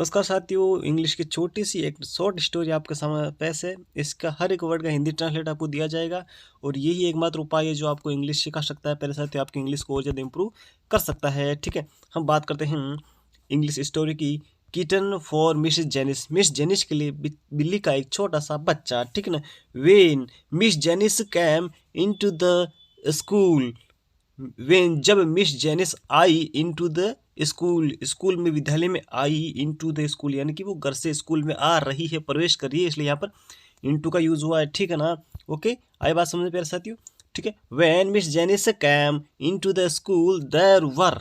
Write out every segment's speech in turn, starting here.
नमस्कार साथियों, इंग्लिश की छोटी सी एक शॉर्ट स्टोरी आपके सामने पेश है। इसका हर एक वर्ड का हिंदी ट्रांसलेट आपको दिया जाएगा और यही एकमात्र उपाय है जो आपको इंग्लिश सिखा सकता है। पहले साथियों, आपकी इंग्लिश को और ज़्यादा इंप्रूव कर सकता है। ठीक है, हम बात करते हैं इंग्लिश स्टोरी की। Kitten for Miss Janice. Miss Janice के लिए बिल्ली का एक छोटा सा बच्चा। ठीक है ना। When Miss Janice came in to the school. When जब मिस जेनिस आई इनटू द स्कूल, स्कूल में विद्यालय में आई इनटू द स्कूल यानी कि वो घर से स्कूल में आ रही है, प्रवेश कर रही है, इसलिए यहाँ पर इनटू का यूज हुआ है। ठीक है ना। ओके, आई बात समझ में प्यारे साथियों। ठीक है, when Miss Janice came into the school there were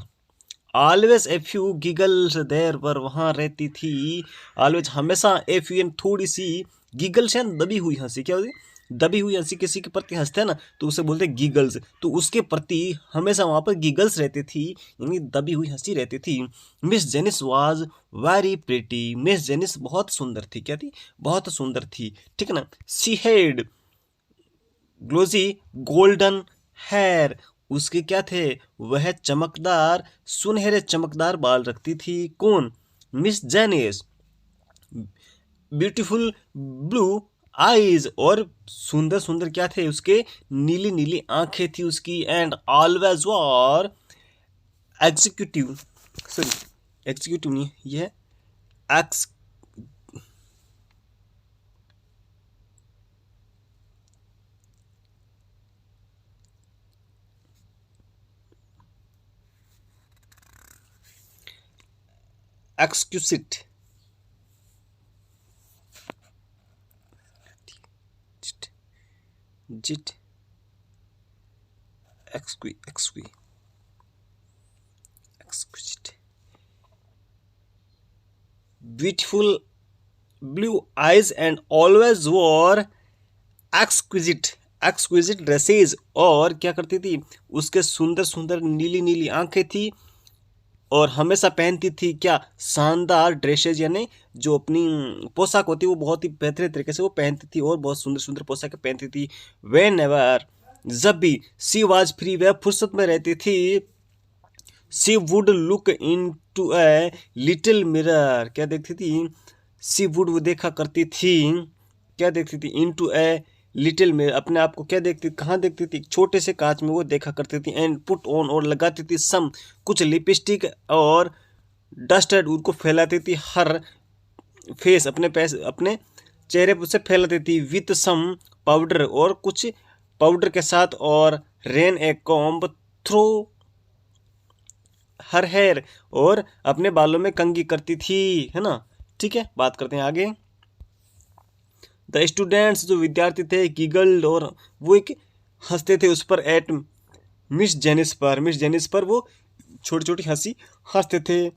always a few giggles. There were वहाँ रहती थी ऑलवेज हमेशा, ए फ्यू यानी थोड़ी सी, गिगल्स यानी दबी हुई हंसी। क्या होती है? दबी हुई हंसी। किसी के प्रति हंसते हैं ना तो उसे बोलते हैं गिगल्स, तो उसके प्रति हमेशा वहाँ पर गिगल्स रहती थी यानी दबी हुई हंसी रहती थी। Miss Janice was very pretty. Miss Janice बहुत सुंदर थी। क्या थी? बहुत सुंदर थी। ठीक है ना। She had glossy golden hair. उसके क्या थे? वह चमकदार सुनहरे चमकदार बाल रखती थी। कौन? Miss Janice. Beautiful blue eyes, और सुंदर सुंदर क्या थे उसके? नीली नीली आंखें थी उसकी। And always wore executive, sorry executive नहीं, यह एक्स एक्सक्यूसिट जिट exquisite beautiful blue eyes and always wore exquisite dresses. और क्या करती थी? उसके सुंदर सुंदर नीली नीली आंखें थी और हमेशा पहनती थी क्या? शानदार ड्रेसेज, यानी जो अपनी पोशाक होती है वो बहुत ही बेहतरीन तरीके से वो पहनती थी और बहुत सुंदर सुंदर पोशाक पहनती थी। वेन एवर, जब भी, सी वाज फ्री, वह फुर्सत में रहती थी, she would look in to a little mirror. क्या देखती थी? सी वुड, वो देखा करती थी, क्या देखती थी? इन टू ए लिटिल मिरर, अपने आप को क्या देखती? कहाँ देखती थी? छोटे से कांच में वो देखा करती थी। एंड पुट ऑन, और लगाती थी, सम, कुछ लिपस्टिक और डस्टेड, उनको फैलाती थी हर फेस, अपने चेहरे पर से फैलाती थी। विथ सम पाउडर, और कुछ पाउडर के साथ, और रेन ए कॉम्ब थ्रू हर हेयर, और अपने बालों में कंघी करती थी। है ना। ठीक है, बात करते हैं आगे। द स्टूडेंट्स, जो विद्यार्थी थे, गिगल्ड, और वो एक हंसते थे उस पर, एट मिस जेनिस पर, मिस जेनिस पर वो छोटी छोटी हंसी हंसते थे।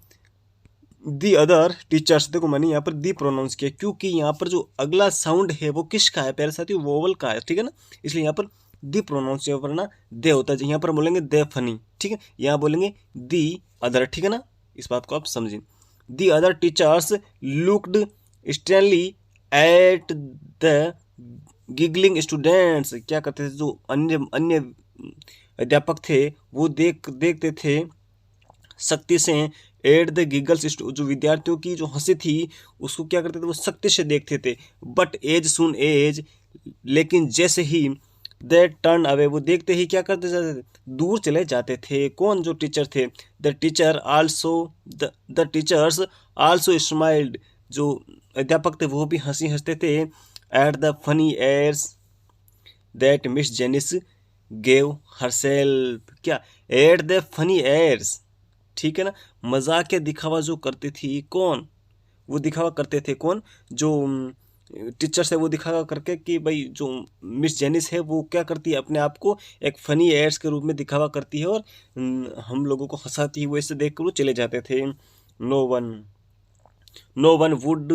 दी अदर टीचर्स, देखो मैंने यहाँ पर दी प्रोनाउंस किया क्योंकि यहाँ पर जो अगला साउंड है वो किसका है प्यारे साथियों? वोवल का है। ठीक है ना, इसलिए यहाँ पर दी प्रोनाउंस, यहाँ पर ना दे होता है, यहाँ पर बोलेंगे दे फनी। ठीक है, यहाँ बोलेंगे दी अदर। ठीक है ना, इस बात को आप समझें। The other teachers looked Stanley at the giggling students. क्या करते थे? जो अन्य अन्य अध्यापक थे वो देखते थे सख्ती से, एट द गिगल्स, जो विद्यार्थियों की जो हंसी थी उसको क्या करते थे? वो सख्ती से देखते थे। बट एज सुन एज, लेकिन जैसे ही, दे टर्न अवे, वो देखते ही क्या करते जाते थे? दूर चले जाते थे। कौन? जो टीचर थे। The teacher also, the teachers also smiled, जो अध्यापक थे वो भी हंसी हंसते थे। At the funny airs that Miss Janice gave herself. क्या? एट द फनी एयर्स, ठीक है ना, मजाक या दिखावा जो करती थी। कौन? वो दिखावा करते थे। कौन? जो टीचर्स है वो दिखावा करके कि भाई जो मिस जेनिस है वो क्या करती है? अपने आप को एक फनी एड्स के रूप में दिखावा करती है और हम लोगों को हंसाती है। वो इसे देख कर वो चले जाते थे। No one would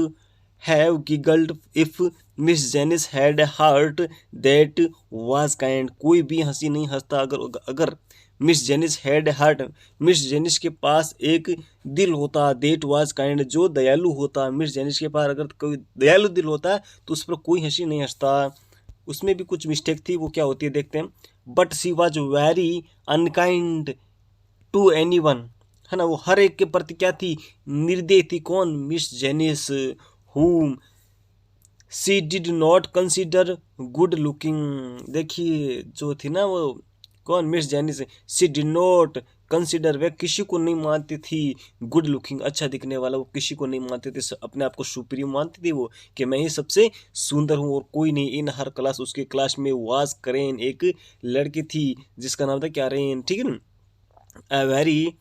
have giggled if Miss Janice had heart that was kind. कोई भी हंसी नहीं हंसता अगर Miss Janice had heart, Miss Janice के पास एक दिल होता, देट वाज काइंड, जो दयालु होता। मिस जेनिस के पास अगर कोई दयालु दिल होता तो उस पर कोई हंसी नहीं हंसता। उसमें भी कुछ मिस्टेक थी, वो क्या होती है देखते हैं। But she was very unkind to anyone, है ना, वो हर एक के प्रति क्या थी, निर्दयी थी। कौन, Miss Janice, whom she did not consider good looking. देखिए जो थी ना वो कौन, Miss Janice, she did not consider, वह किसी को नहीं मानती थी गुड लुकिंग, अच्छा दिखने वाला, वो किसी को नहीं मानती थी, अपने आप को सुप्रीम मानती थी वो, कि मैं ही सबसे सुंदर हूँ और कोई नहीं। इन हर क्लास, उसके क्लास में वाज करेन, एक लड़की थी जिसका नाम था क्या, रेन, ठीक है ना। A very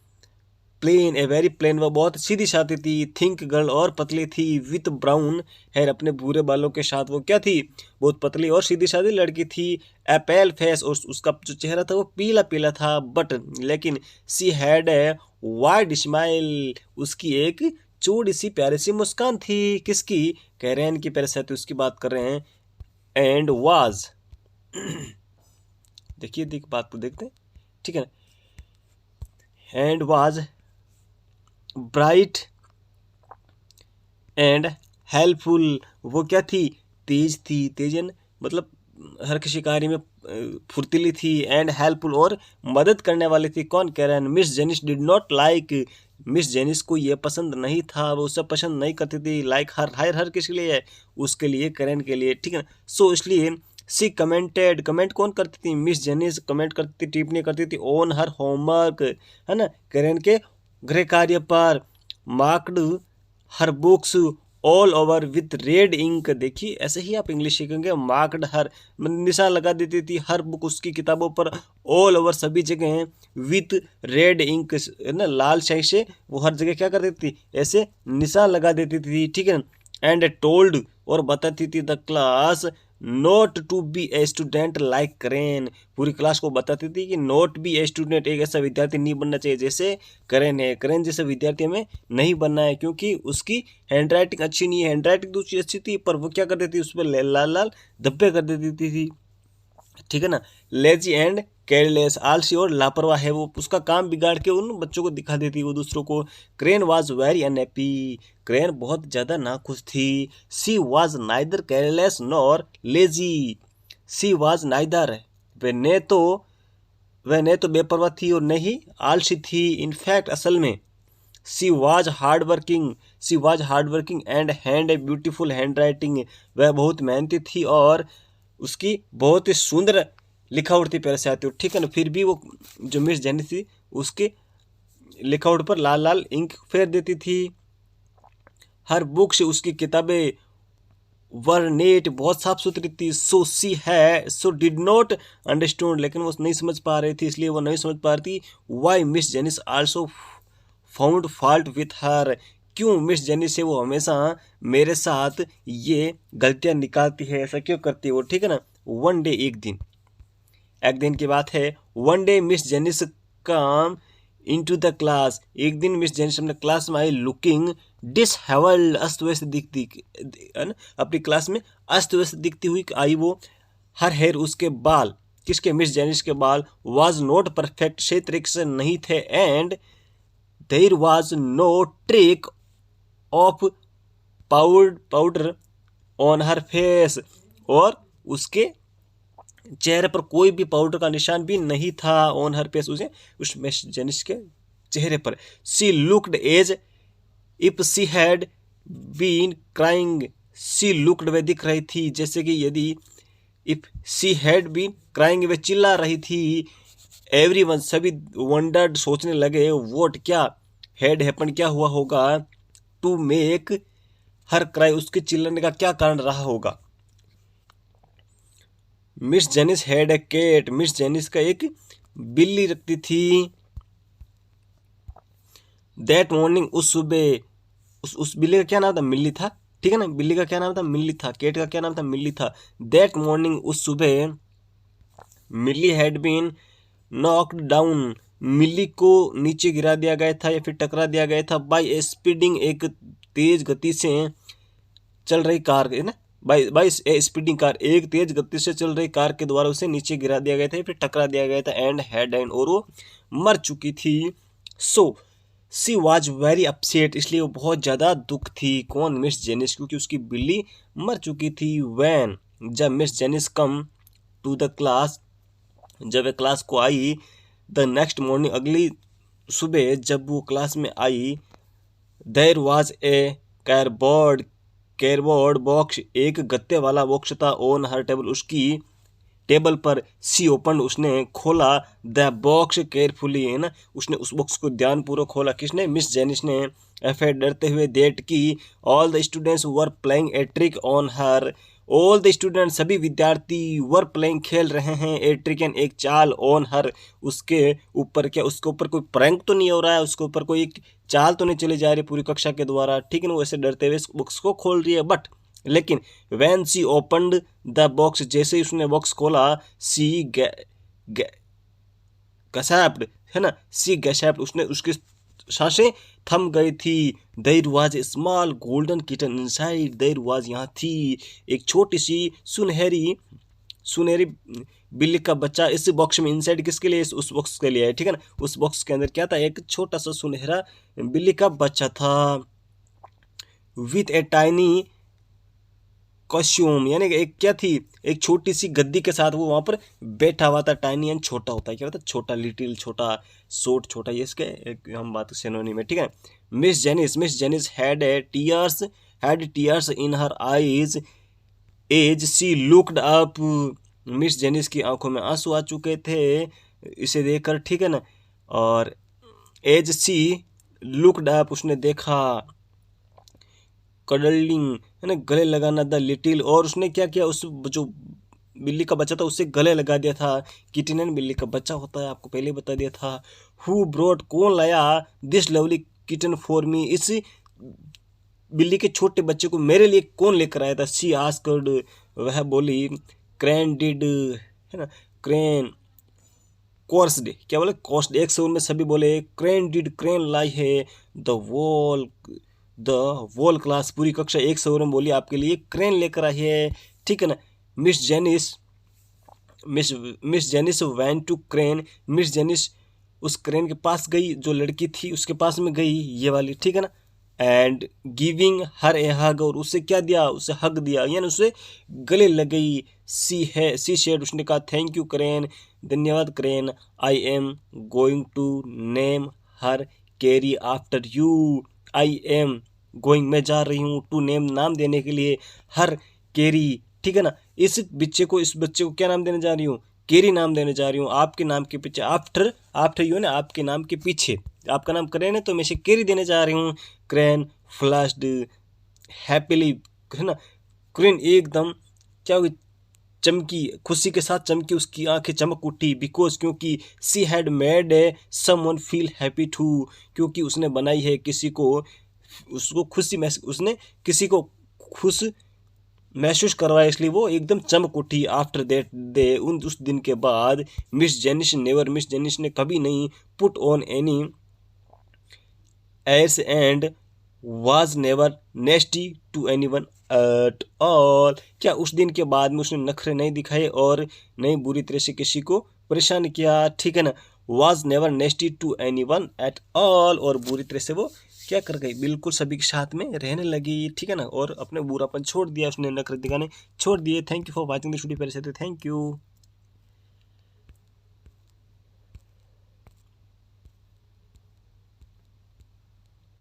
plain, a very plain, वह बहुत सीधी सादी थी। थिंक गर्ल, और पतली थी। विथ ब्राउन हेयर, अपने भूरे बालों के साथ वो क्या थी, बहुत पतली और सीधी सादी लड़की थी। ए पेल फेस, और उसका जो चेहरा था वो पीला पीला था। बट लेकिन she had a wide smile, उसकी एक चौड़ी सी प्यारी सी मुस्कान थी। किसकी, कैरेन की, प्यारे साथी उसकी बात कर रहे हैं। एंड वाज देखिए बात को देखते हैं, ठीक है ना। And was bright and helpful, वो क्या थी, तेज थी, तेजन मतलब हर किसी कार्य में फुर्तीली थी। एंड हेल्पफुल, और मदद करने वाली थी। कौन, Karen. Miss Janice did not like, Miss Janice को ये पसंद नहीं था, वो उसे पसंद नहीं करती थी। लाइक हर किसी के लिए है, उसके लिए, कैरन के लिए, ठीक है ना। सो इसलिए सी कमेंटेड, कमेंट कौन करती थी, मिस जेनिस कमेंट करती थी, टिप्पणी करती थी ऑन हर होमवर्क, है ना, कैरन के गृह कार्य पर। Marked her books all over with red ink, देखिए ऐसे ही आप इंग्लिश सीखेंगे। मार्क्ड हर, निशान लगा देती थी हर बुक, उसकी किताबों पर, ऑल ओवर सभी जगह, विथ रेड इंक, ना लाल स्याही से वो हर जगह क्या कर देती थी, ऐसे निशान लगा देती थी, ठीक है। एंड टोल्ड, और बताती थी the class not to be a student like Karen, पूरी क्लास को बताती थी कि नोट बी ए स्टूडेंट, एक ऐसा विद्यार्थी नहीं बनना चाहिए जैसे करेन है। करेन जैसे विद्यार्थी हमें नहीं बनना है, क्योंकि उसकी हैंड राइटिंग अच्छी नहीं है। हैंड राइटिंग तो उसकी अच्छी थी, पर वो क्या कर देती, उस पर लाल लाल धब्बे कर देती थी, ठीक है ना। लेजी एंड केयरलेस, आलसी और लापरवाह है वो, उसका काम बिगाड़ के उन बच्चों को दिखा देती वो दूसरों को। Crane was very unhappy, crane बहुत ज़्यादा नाखुश थी। She was neither careless nor lazy, she was neither, वह न तो बेपरवाह थी और न ही आलसी थी। इनफैक्ट असल में she was hard working and hand a beautiful hand writing, वह बहुत मेहनती थी और उसकी बहुत ही सुंदर लिखावट थी, प्यारे साथियों, ठीक है ना। फिर भी वो जो मिस जेनी थी उसके लिखावट पर लाल लाल इंक फेर देती थी। हर बुक से उसकी किताबें वर नेट, बहुत साफ सुथरी थी। सो डिड नॉट अंडरस्टैंड, लेकिन वो नहीं समझ पा रही थी, इसलिए वो नहीं समझ पा रही थी। Why Miss Janice also found fault with her, क्यों मिस जेनी से वो हमेशा मेरे साथ ये गलतियां निकालती है, ऐसा क्यों करती है वो, ठीक है ना। वन डे, एक दिन की बात है। One day Miss Janice came into the class, एक दिन मिस जेनिस अपने क्लास में आई लुकिंग डिसहेवल्ड, अस्त व्यस्त दिखती है ना, अपनी क्लास में अस्त व्यस्त दिखती हुई आई वो। हर हेयर, उसके बाल, किसके, मिस जेनिस के बाल, वाज नॉट परफेक्ट, सही तरीके से नहीं थे। And there was no trick of powder on her face, और उसके चेहरे पर कोई भी पाउडर का निशान भी नहीं था। ऑन हर फेस, उस मिस जेनिस के चेहरे पर। She looked as if she had been crying, she looked, वह दिख रही थी जैसे कि यदि, if she had been crying, वह चिल्ला रही थी। एवरीवन, सभी, वंडर्ड, सोचने लगे, व्हाट, क्या, हैड हैपन, क्या हुआ होगा, टू मेक हर क्राई, उसके चिल्लाने का क्या कारण रहा होगा। Miss Janice had a cat, Miss Janice का एक बिल्ली रखती थी। दैट मॉर्निंग, उस सुबह, उस बिल्ली का क्या नाम था, मिल्ली था, ठीक है ना। बिल्ली का क्या नाम था, मिल्ली था। कैट का क्या नाम था, मिल्ली था। दैट मॉर्निंग, उस सुबह, मिल्ली हैड बीन नॉक्ड डाउन, मिल्ली को नीचे गिरा दिया गया था या फिर टकरा दिया गया था। बाय ए स्पीडिंग, एक तेज गति से चल रही कार, है ना, बाय ए स्पीडिंग कार, एक तेज गति से चल रही कार के द्वारा उसे नीचे गिरा दिया गया था या फिर टकरा दिया गया था। एंड हैड एंड, और वो मर चुकी थी। सो सी वॉज वेरी अपसेट, इसलिए वो बहुत ज़्यादा दुख थी। कौन, मिस जेनिस, क्योंकि उसकी बिल्ली मर चुकी थी। वैन, जब Miss Janice came to the class, जब वह क्लास को आई, द नेक्स्ट मॉर्निंग, अगली सुबह जब वो क्लास में आई, देयर वाज ए कैरबोर्ड बॉक्स, एक गत्ते वाला बॉक्स था, ऑन हर टेबल, उसकी टेबल पर। सी ओपन, उसने खोला, द बॉक्स केयरफुली, है ना, उसने उस बॉक्स को ध्यानपूर्वक खोला। किसने? मिस जेनिस ने। एफे डरते हुए, दैट की all the students were playing a trick on her, all the student, सभी विद्यार्थी, वर प्लेइंग, खेल रहे हैं, ए ट्रिक, एन, एक चाल, ऑन हर, उसके ऊपर। क्या उसके ऊपर कोई प्रैंक तो नहीं हो रहा है? उसके ऊपर कोई एक चाल तो नहीं चली जा रही पूरी कक्षा के द्वारा? ठीक है ना, वैसे डरते हुए बुक्स को खोल रही है। बट लेकिन van C opened the box, जैसे ही उसने बॉक्स खोला, सी गैस्प्ड, है ना, सी गैस्प्ड, उसने, उसकी सांसें थम गई थी। There was a small golden kitten inside, there was, यहाँ थी, एक छोटी सी सुनहरी बिल्ली का बच्चा इस बॉक्स में। इनसाइड किसके लिए? उस बॉक्स के लिए है, ठीक है ना। उस बॉक्स के अंदर क्या था? एक छोटा सा सुनहरा बिल्ली का बच्चा था। विथ ए टाइनी कॉस्ट्यूम, यानी एक क्या थी? एक छोटी सी गद्दी के साथ वो वहां पर बैठा हुआ था। टाइनी एंड छोटा होता है, क्या होता है? छोटा, लिटिल, छोटा, शॉर्ट, छोटा, ये इसके एक हम बात सिनोनिम है, ठीक है। Miss Janice had tears in her eyes as she looked up, Miss Janice की आंखों में आंसू आ चुके थे इसे देखकर, ठीक है ना। और एज सी लुक्ड अप, उसने देखा, कडलिंग, है ना, गले लगाना, द लिटिल, और उसने क्या किया? उस जो बिल्ली का बच्चा था उससे गले लगा दिया था। किटिनन बिल्ली का बच्चा होता है, आपको पहले बता दिया था। हु ब्रॉट, कौन लाया, this lovely kitten for me, इस बिल्ली के छोटे बच्चे को मेरे लिए कौन लेकर आया था? सी आस्क्ड, वह बोली। क्रैन डिड, है ना, क्रैन कोर्स्ड, क्या बोले? कोर्स्ड, एक शब्द में सभी बोले। क्रैन डिड, क्रैन लाई है। द वोल क्लास, पूरी कक्षा एक शब्द में बोली आपके लिए क्रेन लेकर आई है, ठीक है ना। Miss Janice went to Karen, Miss Janice उस क्रेन के पास गई, जो लड़की थी उसके पास में गई, ये वाली, ठीक है ना। एंड गिविंग हर ए हग, और उससे क्या दिया? उसे हग दिया, यानी उसे गले लग गई। सी शेड, उसने कहा, थैंक यू क्रेन, धन्यवाद Karen. I am going to name her Carrie after you, I am going, मैं जा रही हूँ, टू नेम, नाम देने के लिए, हर कैरी, ठीक है ना, इस बच्चे को क्या नाम देने जा रही हूँ? कैरी नाम देने जा रही हूँ, आपके नाम के पीछे, आफ्टर यू ना, आपके नाम के पीछे, आपका नाम क्रेन है तो मैं इसे कैरी देने जा रही हूँ। क्रेन फ्लश्ड हैप्पीली, है ना, क्रेन एकदम क्या हुई? चमकी, खुशी के साथ चमकी, उसकी आंखें चमक उठी। बिकॉज, क्योंकि she had made a someone feel happy too, क्योंकि उसने बनाई है किसी को, उसको खुशी महसूस, उसने किसी को खुश महसूस करवाया, इसलिए वो एकदम चमक उठी। आफ्टर दैट डे, उस दिन के बाद, मिस जेनिस ने कभी नहीं put on any airs and was never nasty to anyone at all, क्या उस दिन के बाद में उसने नखरे नहीं दिखाए और नहीं बुरी तरह से किसी को परेशान किया, ठीक है ना। Was never nasty to anyone at all, और बुरी तरह से वो क्या कर गई? बिल्कुल सभी के साथ में रहने लगी, ठीक है ना, और अपने बुरापन छोड़ दिया, उसने नखरे दिखाने छोड़ दिए। Thank you for watching this video, thank you.